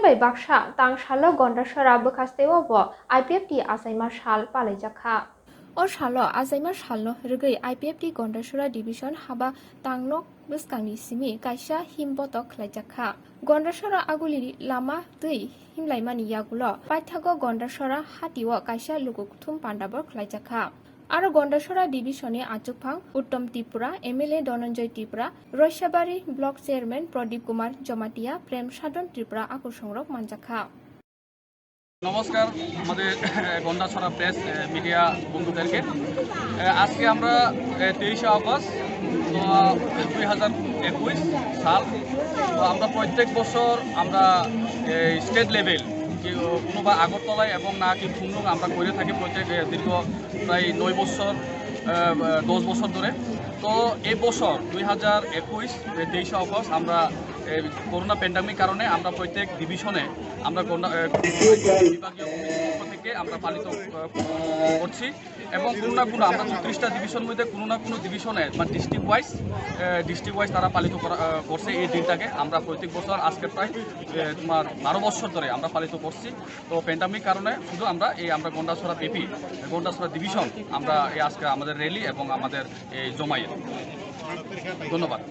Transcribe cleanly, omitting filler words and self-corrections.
bai baksa tang shalo gondasara bwkhasteobo IPFT asaima shal palaijakha. O shalo asaima shalno rwgui IPFT gondasara division haba tangnok bwskangni simi kaisa himbotok khlaijakha. Gondasara aguliri lama tui himlaimani yagulo paithago gondasara hatio kaisa lukukuthum pandabor khlaijakha. Aro gondasara divisioni achukphang Uttom Tripura MLA Dhananjay Tripura Roishabari Block Chairman Pradip Kumar Jamatia Prem Sadon Tripura আকর্ষণরক মানজাখা। নমস্কার আমাদের Gandacherra press media বন্ধুদেরকে। আজকে আমরা 23 August 2021 সাল। তো আমরা প্রত্যেক বছর আমরা স্টেট লেভেল কোনোবা আগরতলায় এবং নাকি খুমলুং আমরা করে থাকি প্রত্যেক দীর্ঘ প্রায় 9 বছর 10 বছর ধরে। তো এই বছর 2021 23 আগস্ট আমরা করোনা প্যান্ডামিক কারণে আমরা প্রত্যেক ডিভিশনে আমরা বিভাগীয় কমিটির পক্ষ থেকে আমরা পালিত করছি এবং কোনো না কোনো আমরা 34টা ডিভিশন মধ্যে কোনো না কোনো ডিভিশনে বা ডিস্ট্রিক্ট ওয়াইজ তারা পালিত করছে এই দিনটাকে। আমরা প্রত্যেক বছর আজকে প্রায় 12 বছর ধরে আমরা পালিত করছি। তো প্যান্ডামিক কারণে শুধু আমরা গন্ডাছড়া পিপি গন্ডাছড়া ডিভিশন আমরা আজকে আমাদের র্যালি এবং আমাদের এই জমায়েত। ধন্যবাদ।